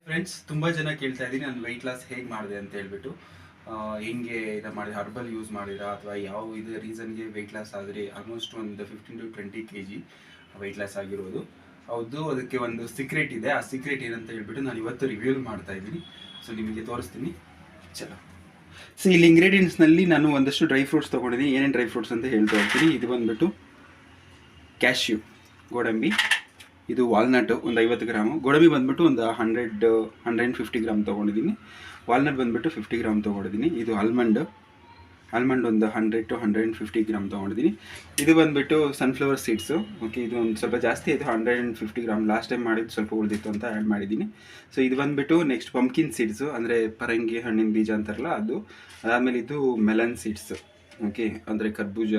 Friends, ತುಂಬ ಜನ ಕೇಳ್ತಾ ಇದ್ದೀನಿ ನಾನು ವೆಯ್ಟ್ ಲಾಸ್ ಹೇಗೆ ಮಾಡಿದೆ ಅಂತ ಹೇಳ್ಬಿಟ್ಟು. ಹೆಂಗೆ ಇದು ಮಾಡಿದೆ, ಹರ್ಬಲ್ ಯೂಸ್ ಮಾಡಿರಾ ಅಥವಾ ಯಾವ ಇದು ರೀಸನ್ಗೆ ವೆಯ್ಟ್ ಲಾಸ್ ಆದರೆ ಆಲ್ಮೋಸ್ಟ್ ಒಂದು 15 to 20 kg ವೆಯ್ಟ್ ಲಾಸ್ ಆಗಿರೋದು. ಹೌದು, ಅದಕ್ಕೆ ಒಂದು ಸೀಕ್ರೆಟ್ ಇದೆ. ಆ ಸೀಕ್ರೆಟ್ ಏನಂತ ಹೇಳ್ಬಿಟ್ಟು ನಾನು ಇವತ್ತು ರಿವ್ಯೂ ಮಾಡ್ತಾ ಇದ್ದೀನಿ. ಸೊ ನಿಮಗೆ ತೋರಿಸ್ತೀನಿ. ಚಲೋ. ಸೊ ಇಲ್ಲಿ ಇಂಗ್ರೀಡಿಯೆಂಟ್ಸ್ನಲ್ಲಿ ನಾನು ಒಂದಷ್ಟು ಡ್ರೈ ಫ್ರೂಟ್ಸ್ ತೊಗೊಂಡಿದ್ದೀನಿ. ಏನೇನು ಡ್ರೈ ಫ್ರೂಟ್ಸ್ ಅಂತ ಹೇಳ್ತಾ ಹೋಗ್ತೀನಿ. ಇದು ಬಂದುಬಿಟ್ಟು ಕ್ಯಾಶ್ಯೂ, ಗೋಡಂಬಿ. ಇದು ವಾಲ್ನಟ್ ಒಂದು 50 ಗ್ರಾಮು. ಗೋಡಂಬಿ ಬಂದುಬಿಟ್ಟು ಒಂದು 150 ಗ್ರಾಮ್ ತೊಗೊಂಡಿದ್ದೀನಿ. ವಾಲ್ನಟ್ ಬಂದುಬಿಟ್ಟು 50 ಗ್ರಾಮ್ ತೊಗೊಂಡಿದ್ದೀನಿ. ಇದು ಆಲ್ಮಂಡ್ ಒಂದು 100 to 150 ಗ್ರಾಮ್ ತೊಗೊಂಡಿದ್ದೀನಿ. ಇದು ಬಂದುಬಿಟ್ಟು ಸನ್ಫ್ಲವರ್ ಸೀಡ್ಸು. ಓಕೆ, ಇದು ಒಂದು ಸ್ವಲ್ಪ ಜಾಸ್ತಿ ಆಯಿತು, 150 ಗ್ರಾಮ್. ಲಾಸ್ಟ್ ಟೈಮ್ ಮಾಡಿದ್ದು ಸ್ವಲ್ಪ ಉಳಿದಿತ್ತು ಅಂತ ಆ್ಯಡ್ ಮಾಡಿದ್ದೀನಿ. ಸೊ ಇದು ಬಂದುಬಿಟ್ಟು ನೆಕ್ಸ್ಟ್ ಪಂಪ್ಕಿನ್ ಸೀಡ್ಸು, ಅಂದರೆ ಪರಂಗಿ ಹಣ್ಣಿನ ಬೀಜ ಅಂತಾರಲ್ಲ ಅದು. ಅದಾದಮೇಲೆ ಇದು ಮೆಲನ್ ಸೀಡ್ಸು. ಓಕೆ, ಅಂದರೆ ಕರ್ಬೂಜ.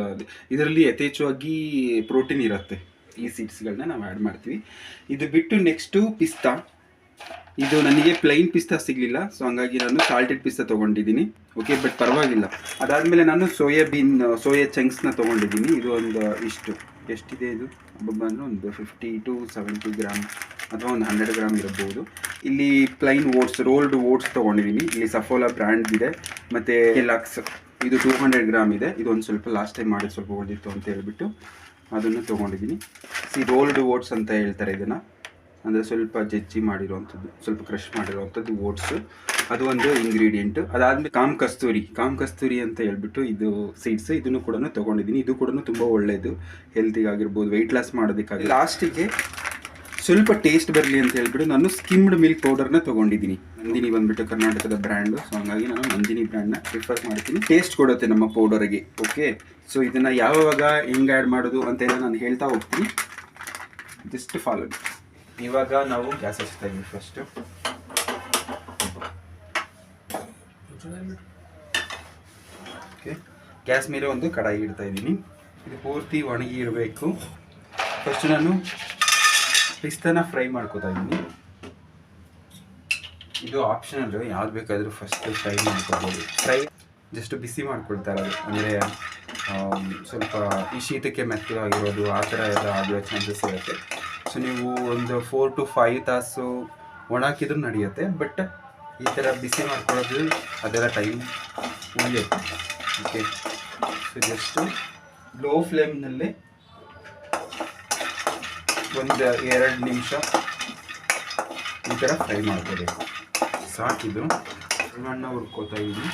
ಇದರಲ್ಲಿ ಯಥೇಚ್ಛವಾಗಿ ಪ್ರೋಟೀನ್ ಇರುತ್ತೆ. ಈ ಸೀಡ್ಸ್ಗಳನ್ನ ನಾವು ಆ್ಯಡ್ ಮಾಡ್ತೀವಿ. ಇದು ಬಿಟ್ಟು ನೆಕ್ಸ್ಟು ಪಿಸ್ತಾ. ಇದು ನನಗೆ ಪ್ಲೈನ್ ಪಿಸ್ತಾ ಸಿಗಲಿಲ್ಲ, ಸೊ ಹಂಗಾಗಿ ನಾನು ಸಾಲ್ಟೆಡ್ ಪಿಸ್ತಾ ತೊಗೊಂಡಿದ್ದೀನಿ. ಓಕೆ, ಬಟ್ ಪರವಾಗಿಲ್ಲ. ಅದಾದಮೇಲೆ ನಾನು ಸೋಯಾ ಚಂಕ್ಸ್ನ ತೊಗೊಂಡಿದ್ದೀನಿ. ಇದು ಒಂದು ಎಷ್ಟಿದೆ ಇದು ಬಂದು ಒಂದು 50 to 70 ಗ್ರಾಮ್ ಅಥವಾ ಒಂದು 100 ಗ್ರಾಮ್ ಇರಬಹುದು. ಇಲ್ಲಿ ಪ್ಲೈನ್ ಓಟ್ಸ್, ರೋಲ್ಡ್ ಓಟ್ಸ್ ತೊಗೊಂಡಿದ್ದೀನಿ. ಇಲ್ಲಿ ಸಫೋಲಾ ಬ್ರ್ಯಾಂಡ್ ಇದೆ. ಮತ್ತು ಲಕ್ಸ್ ಇದು 200 ಗ್ರಾಮ್ ಇದೆ. ಇದು ಒಂದು ಸ್ವಲ್ಪ ಲಾಸ್ಟ್ ಟೈಮ್ ಮಾಡಿದ್ದು ಸ್ವಲ್ಪ ಉಳಿದಿತ್ತು ಅಂತ ಹೇಳ್ಬಿಟ್ಟು ಅದನ್ನು ತೊಗೊಂಡಿದ್ದೀನಿ. ರೋಲ್ಡ್ ಓಟ್ಸ್ ಅಂತ ಹೇಳ್ತಾರೆ ಇದನ್ನು, ಅಂದರೆ ಸ್ವಲ್ಪ ಜಜ್ಜಿ ಮಾಡಿರೋವಂಥದ್ದು, ಸ್ವಲ್ಪ ಕ್ರಷ್ ಮಾಡಿರೋವಂಥದ್ದು ಓಟ್ಸು. ಅದು ಒಂದು ಇಂಗ್ರೀಡಿಯೆಂಟು. ಅದಾದಮೇಲೆ ಕಾಮ್ ಕಸ್ತೂರಿ ಅಂತ ಹೇಳ್ಬಿಟ್ಟು ಇದು ಸೀಡ್ಸ್. ಇದನ್ನು ಕೂಡ ತೊಗೊಂಡಿದ್ದೀನಿ. ಇದು ಕೂಡ ತುಂಬ ಒಳ್ಳೆಯದು, ಹೆಲ್ತಿಗಾಗಿರ್ಬೋದು, ವೆಯ್ಟ್ ಲಾಸ್ ಮಾಡೋದಕ್ಕಾಗಿ. ಲಾಸ್ಟಿಗೆ ಸ್ವಲ್ಪ ಟೇಸ್ಟ್ ಬರಲಿ ಅಂತ ಹೇಳ್ಬಿಟ್ಟು ನಾನು ಸ್ಕಿಮ್ಡ್ ಮಿಲ್ಕ್ ಪೌಡರ್ನ ತೊಗೊಂಡಿದ್ದೀನಿ. ನಂದಿನಿ ಬಂದುಬಿಟ್ಟು ಕರ್ನಾಟಕದ ಬ್ರ್ಯಾಂಡು, ಸೊ ಹಂಗಾಗಿ ನಾನು ನಂದಿನಿ ಬ್ರ್ಯಾಂಡ್ನ ಪ್ರಿಫರ್ ಮಾಡ್ತೀನಿ. ಟೇಸ್ಟ್ ಕೊಡುತ್ತೆ ನಮ್ಮ ಪೌಡರ್ಗೆ. ಓಕೆ, ಸೊ ಇದನ್ನು ಯಾವಾಗ ಹೆಂಗೆ ಆ್ಯಡ್ ಮಾಡೋದು ಅಂತೆಲ್ಲ ನಾನು ಹೇಳ್ತಾ ಹೋಗ್ತೀನಿ. Just follow. ಇವಾಗ ನಾವು ಗ್ಯಾಸ್ ಹಚ್ತಾ ಇದ್ದೀವಿ. ಫಸ್ಟು ಓಕೆ, ಗ್ಯಾಸ್ ಮೇಲೆ ಒಂದು ಕಡಾಯಿ ಇಡ್ತಾ ಇದ್ದೀನಿ. ಇದು ಪೂರ್ತಿ ಒಣಗಿ ಇರಬೇಕು. ಫಸ್ಟ್ ನಾನು ಪಿಸ್ತಾನ ಫ್ರೈ ಮಾಡ್ಕೋತಾ ಇದ್ದೀನಿ. ಇದು ಆಪ್ಷನಲ್, ಯಾವ್ದು ಬೇಕಾದರೂ ಫಸ್ಟ್ ಫ್ರೈ ಮಾಡ್ಕೋಬೋದು. ಜಸ್ಟ್ ಬಿಸಿ ಮಾಡ್ಕೊಳ್ತಾರೆ ಅದು, ಅಂದರೆ ಸ್ವಲ್ಪ ಈ ಶೀತಕ್ಕೆ ಮೆತ್ತಗಾಗಿರೋದು ಆ ಥರ ಎಲ್ಲ ಆಗುವ ಚಾನ್ಸಸ್ ಇರುತ್ತೆ. ಸೊ ನೀವು ಒಂದು 4 to 5 ತಾಸು ಒಣ ಹಾಕಿದ್ರೂ ನಡೆಯುತ್ತೆ. ಬಟ್ ಈ ಥರ ಬಿಸಿ ಮಾಡ್ಕೊಳ್ಳೋದು ಅದೆಲ್ಲ ಟೈಮ್ ಉಳಿಯುತ್ತೆ. ಓಕೆ, ಸೊ ಜಸ್ಟು ಲೋ ಫ್ಲೇಮ್ನಲ್ಲೇ ಒಂದು 2 ನಿಮಿಷ ಈ ಥರ ಫ್ರೈ ಮಾಡ್ಕೋಬೇಕು. ಸಾಕಿದು ಸಣ್ಣ ಹುರ್ಕೋತಾ ಇದ್ದೀನಿ.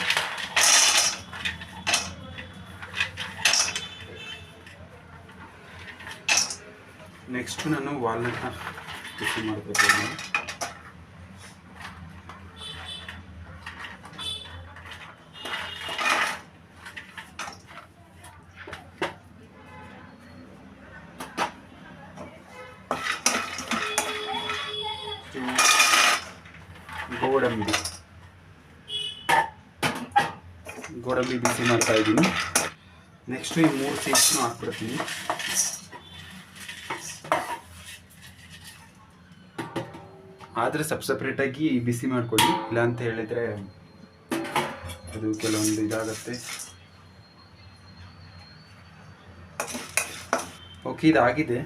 ನೆಕ್ಸ್ಟು ನಾನು ವಾಲ್ನಟ್ನ ಬಿಸಿ ಮಾಡಬೇಕು. ಗೋಡಂಬಿ ಬಿಸಿ ಮಾಡ್ತಾ ಇದ್ದೀನಿ. ನೆಕ್ಸ್ಟು ಈ 3 ಸೀಡ್ಸ್ನು ಹಾಕ್ಬಿಡ್ತೀನಿ. ಆದರೆ ಸಪ್ರೇಟಾಗಿ ಬಿಸಿ ಮಾಡ್ಕೊಳ್ಳಿ, ಇಲ್ಲ ಅಂತ ಹೇಳಿದರೆ ಅದು ಕೆಲವೊಂದು ಇದಾಗುತ್ತೆ. ಓಕೆ, ಇದಾಗಿದೆ.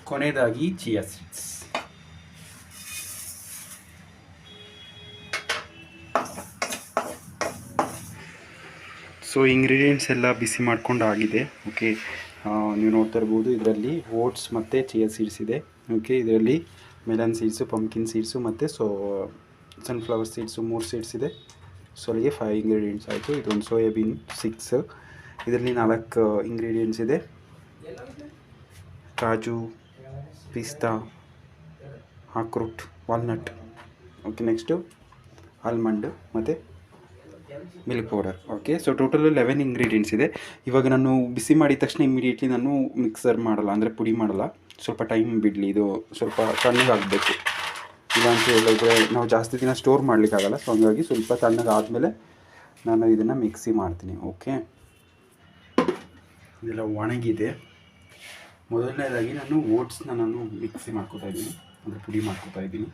ಕೊನೆಯದಾಗಿ ಚಿಯಾ ಸೀಡ್ಸ್. ಸೊ ಇಂಗ್ರೀಡಿಯೆಂಟ್ಸ್ ಎಲ್ಲ ಬಿಸಿ ಮಾಡ್ಕೊಂಡು ಆಗಿದೆ. ಓಕೆ, ನೀವು ನೋಡ್ತಾ ಇರ್ಬೋದು ಇದರಲ್ಲಿ ಓಟ್ಸ್ ಮತ್ತು ಚಿಯಾ ಸೀಡ್ಸ್ ಇದೆ. ಓಕೆ, ಇದರಲ್ಲಿ ಮೆಲನ್ ಸೀಡ್ಸು, ಪಂಪ್ಕಿನ್ ಸೀಡ್ಸು ಮತ್ತು ಸನ್ಫ್ಲವರ್ ಸೀಡ್ಸು 3 ಸೀಡ್ಸ್ ಇದೆ. ಸೊ ಅಲ್ಲಿಗೆ 5 ಇಂಗ್ರೀಡಿಯೆಂಟ್ಸ್ ಆಯಿತು. ಇದೊಂದು ಸೋಯಾಬೀನ್ 6. ಇದರಲ್ಲಿ 4 ಇಂಗ್ರೀಡಿಯೆಂಟ್ಸ್ ಇದೆ. ಕಾಜು, ಪಿಸ್ತಾ, ಅಕ್ರೋಟ್, ವಾಲ್ನಟ್. ಓಕೆ, ನೆಕ್ಸ್ಟು ಆಲ್ಮಂಡ್ ಮತ್ತು milk powder. Okay, so total 11 ingredients ಇದೆ. ಇವಾಗ ನಾನು ಬಿಸಿ ಮಾಡಿದ ತಕ್ಷಣ ಇಮಿಡಿಯೇಟ್ಲಿ ನಾನು ಮಿಕ್ಸರ್ ಮಾಡಲ್ಲ, ಅಂದರೆ ಪುಡಿ ಮಾಡಲ್ಲ. ಸ್ವಲ್ಪ ಟೈಮ್ ಬಿಡಲಿ, ಇದು ಸ್ವಲ್ಪ ತಣ್ಣಗಾಗಬೇಕು. ಇಲ್ಲ ಅಂತ ಹೇಳಿದ್ರೆ ನಾವು ಜಾಸ್ತಿ ದಿನ ಸ್ಟೋರ್ ಮಾಡಲಿಕ್ಕಾಗಲ್ಲ. ಸೊ ಹಂಗಾಗಿ ಸ್ವಲ್ಪ ತಣ್ಣಗಾದಮೇಲೆ ನಾನು ಇದನ್ನು ಮಿಕ್ಸಿ ಮಾಡ್ತೀನಿ. ಓಕೆ, ಇದೆಲ್ಲ ಒಣಗಿದೆ. ಮೊದಲನೇದಾಗಿ ನಾನು ಓಟ್ಸ್ನ ಮಿಕ್ಸಿ ಮಾಡ್ಕೊತಾ ಇದ್ದೀನಿ, ಅಂದರೆ ಪುಡಿ ಮಾಡ್ಕೊತಾ ಇದ್ದೀನಿ.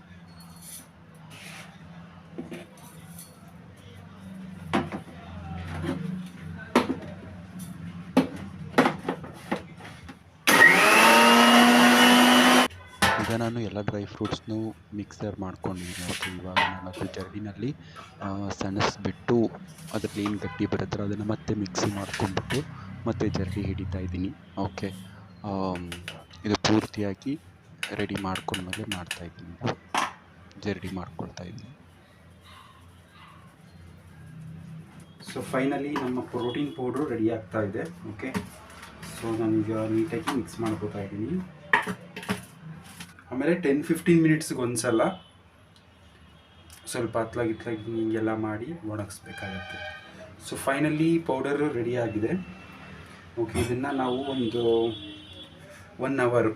ಈಗ ನಾನು ಎಲ್ಲ ಡ್ರೈ ಫ್ರೂಟ್ಸ್ನು ಮಿಕ್ಸರ್ ಮಾಡ್ಕೊಂಡಿದ್ದೀನಿ. ಓಕೆ, ಇವಾಗ ನಾನು ಅದು ಜರಡಿನಲ್ಲಿ ಸಣಿಸ್ಬಿಟ್ಟು ಅದರಲ್ಲಿ ಏನು ಗಟ್ಟಿ ಬರುತ್ತೆ ಅದನ್ನು ಮತ್ತೆ ಮಿಕ್ಸಿ ಮಾಡ್ಕೊಂಡ್ಬಿಟ್ಟು ಮತ್ತೆ ಜರಡಿ ಹಿಡಿತಾ ಇದ್ದೀನಿ. ಓಕೆ, ಇದು ಪೂರ್ತಿಯಾಗಿ ರೆಡಿ ಮಾಡ್ಕೊಂಡ್ಮೇಲೆ ಮಾಡ್ತಾಯಿದ್ದೀನಿ, ಜರಡಿ ಮಾಡ್ಕೊಳ್ತಾ ಇದ್ದೀನಿ. ಸೊ ಫೈನಲಿ ನಮ್ಮ ಪ್ರೋಟೀನ್ ಪೌಡ್ರು ರೆಡಿ ಆಗ್ತಾ ಇದೆ. ಓಕೆ, ಸೊ ನಾನೀಗ ನೀಟಾಗಿ ಮಿಕ್ಸ್ ಮಾಡ್ಕೋತಾ ಇದ್ದೀನಿ. ಆಮೇಲೆ 10-15 ಮಿನಿಟ್ಸ್ಗೆ ಒಂದ್ಸಲ ಸ್ವಲ್ಪ ಹತ್ಲಾಗಿ ಹಿಂಗೆಲ್ಲ ಮಾಡಿ ಒಣಗಿಸ್ಬೇಕಾಗತ್ತೆ. ಸೊ ಫೈನಲಿ ಪೌಡರು ರೆಡಿ ಆಗಿದೆ. ಓಕೆ, ಇದನ್ನು ನಾವು ಒಂದು 1 ಅವರ್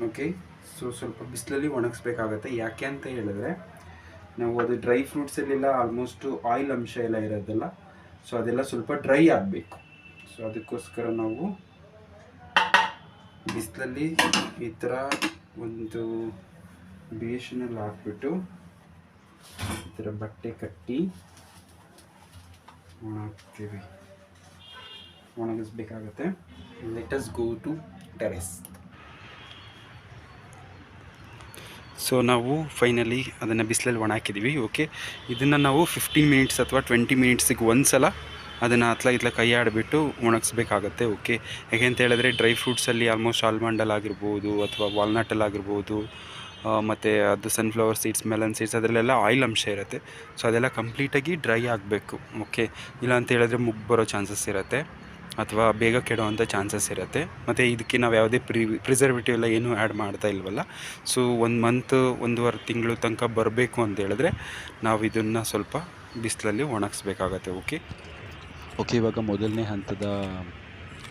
ಓಕೆ ಸೊ ಸ್ವಲ್ಪ ಬಿಸಿಲಲ್ಲಿ ಒಣಗಿಸ್ಬೇಕಾಗತ್ತೆ. ಯಾಕೆ ಅಂತ ಹೇಳಿದ್ರೆ ನಾವು ಅದು ಡ್ರೈ ಫ್ರೂಟ್ಸಲ್ಲೆಲ್ಲ ಆಲ್ಮೋಸ್ಟು ಆಯಿಲ್ ಅಂಶ ಎಲ್ಲ ಇರೋದಲ್ಲ, ಸೊ ಅದೆಲ್ಲ ಸ್ವಲ್ಪ ಡ್ರೈ ಆಗಬೇಕು. ಸೊ ಅದಕ್ಕೋಸ್ಕರ ನಾವು ಬಿಸಿಲಲ್ಲಿ ಈ ಥರ ಒಂದು ಬೇಷನಲ್ಲಿ ಹಾಕ್ಬಿಟ್ಟು ಈ ಥರ ಬಟ್ಟೆ ಕಟ್ಟಿ ಒಣಗಿಸ್ಬೇಕಾಗತ್ತೆ. Let us go to terrace. So ನಾವು ಫೈನಲಿ ಅದನ್ನು ಬಿಸಿಲಲ್ಲಿ ಒಣ ಹಾಕಿದ್ದೀವಿ. ಓಕೆ, ಇದನ್ನು ನಾವು 15 ಮಿನಿಟ್ಸ್ ಅಥವಾ 20 ಮಿನಿಟ್ಸಿಗೆ ಒಂದು ಸಲ ಅದನ್ನು ಇತ್ಲ ಕೈ ಆಡಿಬಿಟ್ಟು ಒಣಗಿಸ್ಬೇಕಾಗತ್ತೆ. ಓಕೆ, ಯಾಕೆ ಅಂತ ಹೇಳಿದ್ರೆ ಡ್ರೈ ಫ್ರೂಟ್ಸಲ್ಲಿ ಆಲ್ಮೋಸ್ಟ್ ಆಲ್ಮಂಡಲ್ಲಾಗಿರ್ಬೋದು ಅಥವಾ ವಾಲ್ನಟಲ್ಲಾಗಿರ್ಬೋದು ಮತ್ತು ಅದು ಸನ್ಫ್ಲವರ್ ಸೀಡ್ಸ್, ಮೆಲನ್ ಸೀಡ್ಸ್ ಅದರಲ್ಲೆಲ್ಲ ಆಯಿಲ್ ಅಂಶ ಇರುತ್ತೆ. ಸೊ ಅದೆಲ್ಲ ಕಂಪ್ಲೀಟಾಗಿ ಡ್ರೈ ಆಗಬೇಕು. ಓಕೆ, ಇಲ್ಲ ಅಂತ ಹೇಳಿದ್ರೆ ಮುಗ್ಗು ಬರೋ ಚಾನ್ಸಸ್ ಇರುತ್ತೆ ಅಥವಾ ಬೇಗ ಕೆಡೋವಂಥ ಚಾನ್ಸಸ್ ಇರುತ್ತೆ. ಮತ್ತು ಇದಕ್ಕೆ ನಾವು ಯಾವುದೇ ಪ್ರಿಸರ್ವೇಟಿವ್ ಎಲ್ಲ ಏನೂ ಆ್ಯಡ್ ಮಾಡ್ತಾ ಇಲ್ವಲ್ಲ. ಸೊ 1 ಮಂತ್ 1.5 ತಿಂಗಳು ತನಕ ಬರಬೇಕು ಅಂತ ಹೇಳಿದ್ರೆ ನಾವು ಇದನ್ನು ಸ್ವಲ್ಪ ಬಿಸಿಲಲ್ಲಿ ಒಣಗಿಸ್ಬೇಕಾಗತ್ತೆ. ಓಕೆ, ಇವಾಗ ಮೊದಲನೇ ಹಂತದ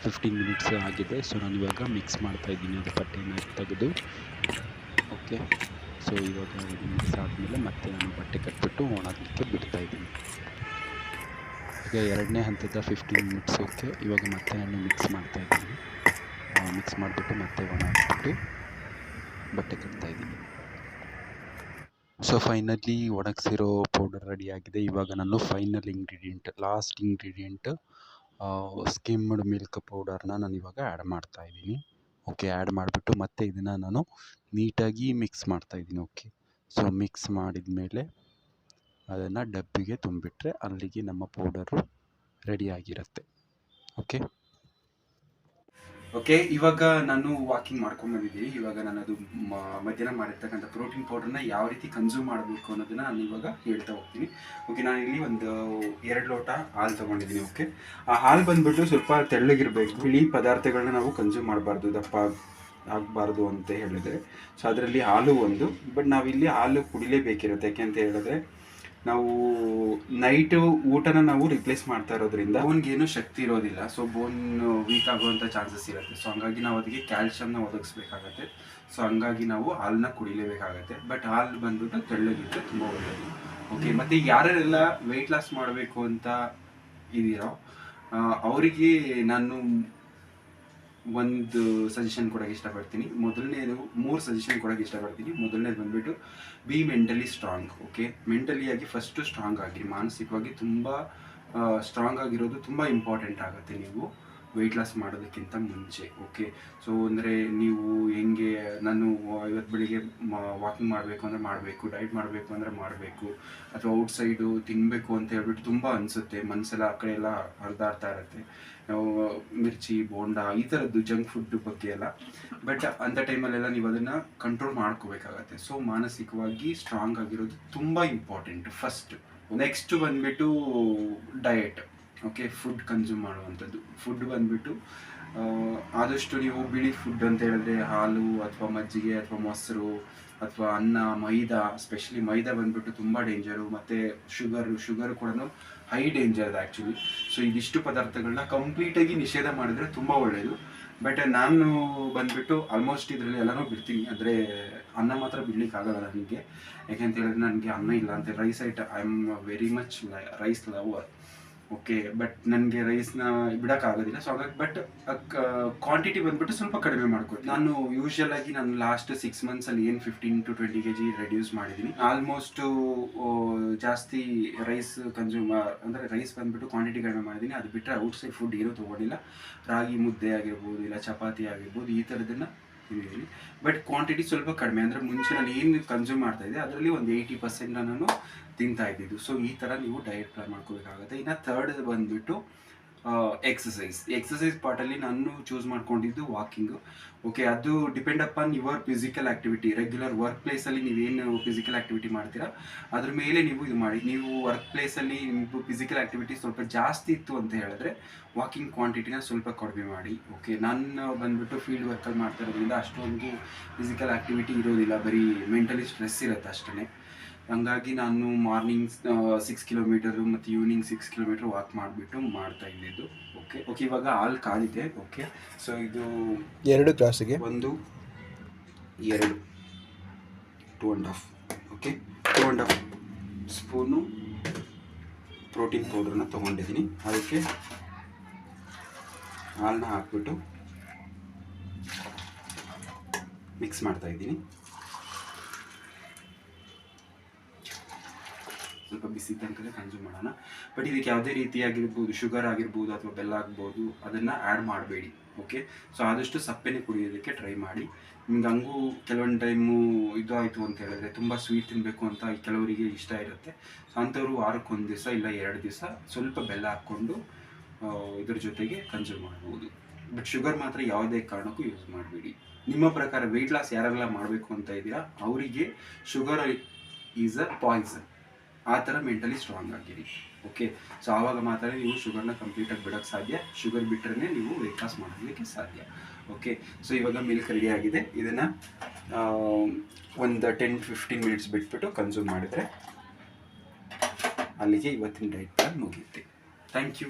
15 ಮಿನಿಟ್ಸ್ ಆಗಿದೆ. ಸೊ ನಾನು ಇವಾಗ ಮಿಕ್ಸ್ ಮಾಡ್ತಾಯಿದ್ದೀನಿ, ಅದು ಬಟ್ಟೆನ ತೆಗೆದು. ಓಕೆ, ಸೊ ಇವಾಗ ಇದು ಮಿಕ್ಸ್ ಆದಮೇಲೆ ಮತ್ತೆ ನಾನು ಬಟ್ಟೆ ಕಟ್ಬಿಟ್ಟು ಒಣಗಲಿಕ್ಕೆ ಬಿಡ್ತಾಯಿದ್ದೀನಿ. ಈಗ 2ನೇ ಹಂತದ 15 ಮಿನಿಟ್ಸ್. ಓಕೆ, ಇವಾಗ ಮತ್ತೆ ನಾನು ಮಿಕ್ಸ್ ಮಾಡ್ತಾಯಿದ್ದೀನಿ. ಮಿಕ್ಸ್ ಮಾಡಿಬಿಟ್ಟು ಮತ್ತೆ ಒಣಗಿಸ್ಬಿಟ್ಟು ಬಟ್ಟೆ ಕಟ್ತಾಯಿದ್ದೀನಿ. ಸೊ ಫೈನಲಿ ಒಣಗಿಸಿರೋ ಪೌಡರ್ ರೆಡಿಯಾಗಿದೆ. ಇವಾಗ ನಾನು final ingredient, last ingredient skimmed milk ಪೌಡರ್ನ ನಾನು ಇವಾಗ ಆ್ಯಡ್ ಮಾಡ್ತಾಯಿದ್ದೀನಿ. ಓಕೆ, ಆ್ಯಡ್ ಮಾಡಿಬಿಟ್ಟು ಮತ್ತೆ ಇದನ್ನು ನಾನು ನೀಟಾಗಿ ಮಿಕ್ಸ್ ಮಾಡ್ತಾಯಿದ್ದೀನಿ. ಓಕೆ, ಸೊ ಮಿಕ್ಸ್ ಮಾಡಿದ ಮೇಲೆ ಅದನ್ನು ಡಬ್ಬಿಗೆ ತುಂಬಿಟ್ರೆ ಅಲ್ಲಿಗೆ ನಮ್ಮ ಪೌಡರು ರೆಡಿಯಾಗಿರುತ್ತೆ. ಓಕೆ, ಇವಾಗ ನಾನು ವಾಕಿಂಗ್ ಮಾಡ್ಕೊಂಡ್ಬಂದಿದ್ದೀನಿ. ಇವಾಗ ನಾನು ಅದು ಮಧ್ಯಾಹ್ನ ಮಾಡಿರ್ತಕ್ಕಂಥ ಪ್ರೋಟೀನ್ ಪೌಡರ್ನ ಯಾವ ರೀತಿ ಕನ್ಸ್ಯೂಮ್ ಮಾಡಬೇಕು ಅನ್ನೋದನ್ನು ನಾನು ಇವಾಗ ಹೇಳ್ತಾ ಹೋಗ್ತೀನಿ. ಓಕೆ, ನಾನು ಇಲ್ಲಿ ಒಂದು 2 ಲೋಟ ಹಾಲು ತೊಗೊಂಡಿದ್ದೀನಿ. ಓಕೆ, ಆ ಹಾಲು ಬಂದುಬಿಟ್ಟು ಸ್ವಲ್ಪ ತೆಳ್ಳಗಿರಬೇಕು. ಬಿಳಿ ಪದಾರ್ಥಗಳನ್ನ ನಾವು ಕನ್ಸ್ಯೂಮ್ ಮಾಡಬಾರ್ದು, ದಪ್ಪ ಆಗಬಾರ್ದು ಅಂತ ಹೇಳಿದರೆ. ಸೊ ಅದರಲ್ಲಿ ಹಾಲು ಒಂದು, ಬಟ್ ನಾವಿಲ್ಲಿ ಹಾಲು ಕುಡಿಲೇಬೇಕಿರುತ್ತೆ. ಯಾಕೆ ಅಂತ ಹೇಳಿದ್ರೆ ನಾವು ನೈಟು ಊಟನ ನಾವು ರಿಪ್ಲೇಸ್ ಮಾಡ್ತಾ ಇರೋದ್ರಿಂದ ಬೋನ್ಗೇನು ಶಕ್ತಿ ಇರೋದಿಲ್ಲ. ಸೊ ಬೋನ್ ವೀಕ್ ಆಗುವಂಥ ಚಾನ್ಸಸ್ ಇರುತ್ತೆ. ಸೊ ಹಂಗಾಗಿ ನಾವು ಅದಕ್ಕೆ ಕ್ಯಾಲ್ಶಿಯಮ್ನ ಒದಗಿಸ್ಬೇಕಾಗತ್ತೆ. ಸೊ ಹಂಗಾಗಿ ನಾವು ಹಾಲನ್ನ ಕುಡಿಲೇಬೇಕಾಗತ್ತೆ. ಬಟ್ ಹಾಲು ಬಂದ್ಬಿಟ್ಟು ತೆಳ್ಳಗಿದ್ರೆ ತುಂಬ ಒಳ್ಳೆಯದು. ಓಕೆ, ಮತ್ತು ಯಾರೆಲ್ಲ ವೆಯ್ಟ್ ಲಾಸ್ ಮಾಡಬೇಕು ಅಂತ ಇದ್ದೀರೋ ಅವರಿಗೆ ನಾನು ಒಂದು ಸಜೆಷನ್ ಕೊಡೋಕ್ಕೆ ಇಷ್ಟಪಡ್ತೀನಿ. ಮೊದಲನೇದು 3 ಸಜೆಷನ್ ಕೊಡೋಕ್ಕೆ ಇಷ್ಟಪಡ್ತೀನಿ. ಮೊದಲನೇದು ಬಂದುಬಿಟ್ಟು ಬಿ ಮೆಂಟಲಿ ಸ್ಟ್ರಾಂಗ್. ಓಕೆ, ಮೆಂಟಲಿಯಾಗಿ ಫಸ್ಟು ಸ್ಟ್ರಾಂಗ್ ಆಗಿರಿ. ಮಾನಸಿಕವಾಗಿ ತುಂಬ ಸ್ಟ್ರಾಂಗ್ ಆಗಿರೋದು ತುಂಬ ಇಂಪಾರ್ಟೆಂಟ್ ಆಗುತ್ತೆ ನೀವು ವೆಯ್ಟ್ ಲಾಸ್ ಮಾಡೋದಕ್ಕಿಂತ ಮುಂಚೆ. ಓಕೆ, ಸೊ ಅಂದರೆ ನೀವು ಹೆಂಗೆ ನಾನು ಇವತ್ತು ಬೆಳಿಗ್ಗೆ ವಾಕಿಂಗ್ ಮಾಡಬೇಕು ಅಂದರೆ ಮಾಡಬೇಕು, ಡೈಟ್ ಮಾಡಬೇಕು ಅಂದರೆ ಮಾಡಬೇಕು, ಅಥವಾ ಔಟ್ಸೈಡು ತಿನ್ನಬೇಕು ಅಂತ ಹೇಳ್ಬಿಟ್ಟು ತುಂಬ ಅನಿಸುತ್ತೆ. ಮನಸ್ಸೆಲ್ಲ ಆ ಕಡೆ ಎಲ್ಲ ಹರಿದಾಡ್ತಾ ಇರುತ್ತೆ, ಮಿರ್ಚಿ, ಬೋಂಡ ಈ ಥರದ್ದು ಜಂಕ್ ಫುಡ್ ಬಗ್ಗೆ ಎಲ್ಲ. ಬಟ್ ಅಂಥ ಟೈಮಲ್ಲೆಲ್ಲ ನೀವು ಅದನ್ನು ಕಂಟ್ರೋಲ್ ಮಾಡ್ಕೋಬೇಕಾಗತ್ತೆ. ಸೊ ಮಾನಸಿಕವಾಗಿ ಸ್ಟ್ರಾಂಗ್ ಆಗಿರೋದು ತುಂಬ ಇಂಪಾರ್ಟೆಂಟ್ ಫಸ್ಟ್. ನೆಕ್ಸ್ಟ್ ಬಂದುಬಿಟ್ಟು ಡಯಟ್. ಓಕೆ, ಫುಡ್ ಕನ್ಸ್ಯೂಮ್ ಮಾಡುವಂಥದ್ದು. ಫುಡ್ ಬಂದುಬಿಟ್ಟು ಆದಷ್ಟು ನೀವು ಬಿಳಿ ಫುಡ್ ಅಂತ ಹೇಳಿದ್ರೆ ಹಾಲು ಅಥವಾ ಮಜ್ಜಿಗೆ ಅಥವಾ ಮೊಸರು ಅಥವಾ ಅನ್ನ, ಮೈದಾ, ಸ್ಪೆಷಲಿ ಮೈದಾ ಬಂದುಬಿಟ್ಟು ತುಂಬ ಡೇಂಜರು. ಮತ್ತು ಶುಗರು ಕೂಡ ಹೈ ಡೇಂಜರ್ ಆ್ಯಕ್ಚುಲಿ. ಸೊ ಇದಿಷ್ಟು ಪದಾರ್ಥಗಳನ್ನ ಕಂಪ್ಲೀಟಾಗಿ ನಿಷೇಧ ಮಾಡಿದ್ರೆ ತುಂಬ ಒಳ್ಳೆಯದು. ಬಟ್ ನಾನು ಬಂದುಬಿಟ್ಟು ಆಲ್ಮೋಸ್ಟ್ ಇದರಲ್ಲಿ ಎಲ್ಲನೂ ಬಿಡ್ತೀನಿ. ಅಂದರೆ ಅನ್ನ ಮಾತ್ರ ಬಿಡ್ಲಿಕ್ಕಾಗಲ್ಲ ನನಗೆ. ಯಾಕೆಂತ ಹೇಳಿದ್ರೆ ನನಗೆ ಅನ್ನ ಇಲ್ಲ ಅಂತ rice I am very much rice lover. Okay, but ನನಗೆ ರೈಸ್ನ ಬಿಡೋಕ್ಕಾಗೋದಿಲ್ಲ. ಸೊ ಹಾಗಾಗಿ ಬಟ್ ಕ್ವಾಂಟಿಟಿ ಬಂದುಬಿಟ್ಟು ಸ್ವಲ್ಪ ಕಡಿಮೆ ಮಾಡ್ಕೊತೀನಿ. ನಾನು ಯೂಶ್ವಲ್ ಆಗಿ ನಾನು ಲಾಸ್ಟ್ 6 ಮಂತ್ಸಲ್ಲಿ ಏನು 15 to 20 kg ರೆಡ್ಯೂಸ್ ಮಾಡಿದ್ದೀನಿ. ಆಲ್ಮೋಸ್ಟು ಜಾಸ್ತಿ ರೈಸ್ ಅಂದರೆ ರೈಸ್ ಬಂದುಬಿಟ್ಟು ಕ್ವಾಂಟಿಟಿ ಕಡಿಮೆ ಮಾಡಿದ್ದೀನಿ. ಅದು ಬಿಟ್ಟರೆ ಔಟ್ಸೈಡ್ ಫುಡ್ ಏನೂ ತೊಗೊಂಡಿಲ್ಲ. ರಾಗಿ ಮುದ್ದೆ ಆಗಿರ್ಬೋದು, ಇಲ್ಲ ಚಪಾತಿ ಆಗಿರ್ಬೋದು, ಈ ಥರದನ್ನು ತಿಂದಿದ್ದೀನಿ. ಬಟ್ ಕ್ವಾಂಟಿಟಿ ಸ್ವಲ್ಪ ಕಡಿಮೆ, ಅಂದರೆ ಮುಂಚೆ ನಾನು ಏನು ಕನ್ಸ್ಯೂಮ್ ಮಾಡ್ತಾಯಿದ್ದೆ ಅದರಲ್ಲಿ ಒಂದು 80% ನಾನು ತಿಂತಾ ಇದ್ದಿದ್ದು. ಸೊ ಈ ಥರ ನೀವು ಡಯಟ್ ಪ್ಲಾನ್ ಮಾಡ್ಕೋಬೇಕಾಗುತ್ತೆ. ಇನ್ನು ಥರ್ಡ್ ಬಂದುಬಿಟ್ಟು ಎಕ್ಸಸೈಸ್ ಪಾರ್ಟಲ್ಲಿ ನಾನು ಚೂಸ್ ಮಾಡ್ಕೊಂಡಿದ್ದು ವಾಕಿಂಗು. ಓಕೆ, ಅದು depend upon your physical activity. Regular work ಪ್ಲೇಸಲ್ಲಿ ನೀವೇನು ಫಿಸಿಕಲ್ ಆ್ಯಕ್ಟಿವಿಟಿ ಮಾಡ್ತೀರಾ ಅದ್ರ ಮೇಲೆ ನೀವು ಇದು ಮಾಡಿ. ನೀವು ವರ್ಕ್ ಪ್ಲೇಸಲ್ಲಿ ನಿಮ್ಮದು ಫಿಸಿಕಲ್ ಆ್ಯಕ್ಟಿವಿಟಿ ಸ್ವಲ್ಪ ಜಾಸ್ತಿ ಇತ್ತು ಅಂತ ಹೇಳಿದ್ರೆ ವಾಕಿಂಗ್ ಕ್ವಾಂಟಿಟಿನ ಸ್ವಲ್ಪ ಕಡಿಮೆ ಮಾಡಿ. ಓಕೆ, ನಾನು ಬಂದುಬಿಟ್ಟು ಫೀಲ್ಡ್ ವರ್ಕಲ್ಲಿ ಮಾಡ್ತಾ ಇರೋದ್ರಿಂದ ಅಷ್ಟೊಂದು ಫಿಸಿಕಲ್ ಆ್ಯಕ್ಟಿವಿಟಿ ಇರೋದಿಲ್ಲ, ಬರೀ ಮೆಂಟಲಿ ಸ್ಟ್ರೆಸ್ ಇರುತ್ತೆ ಅಷ್ಟೇ. ಹಂಗಾಗಿ ನಾನು ಮಾರ್ನಿಂಗ್ 6 ಕಿಲೋಮೀಟರು ಮತ್ತು ಈವ್ನಿಂಗ್ 6 ಕಿಲೋಮೀಟ್ರ್ ವಾಕ್ ಮಾಡಿಬಿಟ್ಟು ಮಾಡ್ತಾ ಇದ್ದಿದ್ದು. ಓಕೆ, ಇವಾಗ ಹಾಲು ಕಾದಿದೆ. ಓಕೆ, ಸೊ ಇದು 2 ಗ್ಲಾಸಿಗೆ 1, 2, 2.5. ಓಕೆ, 2.5 ಸ್ಪೂನು ಪ್ರೋಟೀನ್ ಪೌಡ್ರನ್ನ ತೊಗೊಂಡಿದ್ದೀನಿ. ಅದಕ್ಕೆ ಹಾಲನ್ನ ಹಾಕ್ಬಿಟ್ಟು ಮಿಕ್ಸ್ ಮಾಡ್ತಾಯಿದ್ದೀನಿ. ಸ್ವಲ್ಪ ಬಿಸಿ ತನಕ ಕನ್ಸ್ಯೂಮ್ ಮಾಡೋಣ. ಬಟ್ ಇದಕ್ಕೆ ಯಾವುದೇ ರೀತಿಯಾಗಿರ್ಬೋದು, ಶುಗರ್ ಆಗಿರ್ಬೋದು ಅಥವಾ ಬೆಲ್ಲ ಆಗ್ಬೋದು, ಅದನ್ನು ಆ್ಯಡ್ ಮಾಡಬೇಡಿ. ಓಕೆ, ಸೊ ಆದಷ್ಟು ಸಪ್ಪೆನೇ ಕುಡಿಯೋದಕ್ಕೆ ಟ್ರೈ ಮಾಡಿ. ನಿಮ್ಗೆ ಹಂಗೂ ಕೆಲವೊಂದು ಟೈಮು ಇದು ಆಯಿತು ಅಂತ ಹೇಳಿದ್ರೆ ತುಂಬ ಸ್ವೀಟ್ ತಿನ್ನಬೇಕು ಅಂತ ಕೆಲವರಿಗೆ ಇಷ್ಟ ಇರುತ್ತೆ. ಸೊ ಅಂಥವ್ರು ವಾರಕ್ಕೆ 1 ದಿವಸ ಇಲ್ಲ 2 ದಿವಸ ಸ್ವಲ್ಪ ಬೆಲ್ಲ ಹಾಕ್ಕೊಂಡು ಇದ್ರ ಜೊತೆಗೆ ಕನ್ಸ್ಯೂಮ್ ಮಾಡ್ಬೋದು. ಬಟ್ ಶುಗರ್ ಮಾತ್ರ ಯಾವುದೇ ಕಾರಣಕ್ಕೂ ಯೂಸ್ ಮಾಡಬೇಡಿ. ನಿಮ್ಮ ಪ್ರಕಾರ ವೆಯ್ಟ್ ಲಾಸ್ ಯಾರೆಲ್ಲ ಮಾಡಬೇಕು ಅಂತ ಇದ್ದೀರಾ ಅವರಿಗೆ ಶುಗರ್ ಈಸ್ ಅ ಪಾಯ್ಸನ್. ಆ ಥರ ಮೆಂಟಲಿ ಸ್ಟ್ರಾಂಗ್ ಆಗಿರಿ. ಓಕೆ, ಸೊ ಆವಾಗ ಮಾತ್ರ ನೀವು ಶುಗರ್ನ ಕಂಪ್ಲೀಟಾಗಿ ಬಿಡೋಕ್ಕೆ ಸಾಧ್ಯ. ಶುಗರ್ ಬಿಟ್ಟರೆ ನೀವು ವೆಯ್ಟ್ ಲಾಸ್ ಮಾಡೋದಕ್ಕೆ ಸಾಧ್ಯ. ಓಕೆ, ಸೊ ಇವಾಗ ಮಿಲ್ಕ್ ರೆಡಿ ಆಗಿದೆ. ಇದನ್ನು ಒಂದು 10-15 ಮಿನಿಟ್ಸ್ ಬಿಟ್ಬಿಟ್ಟು ಕನ್ಸ್ಯೂಮ್ ಮಾಡಿದರೆ ಅಲ್ಲಿಗೆ ಇವತ್ತಿನ ಡಯಟ್ ಪ್ಲಾನ್ ಮುಗಿಯುತ್ತೆ. Thank you.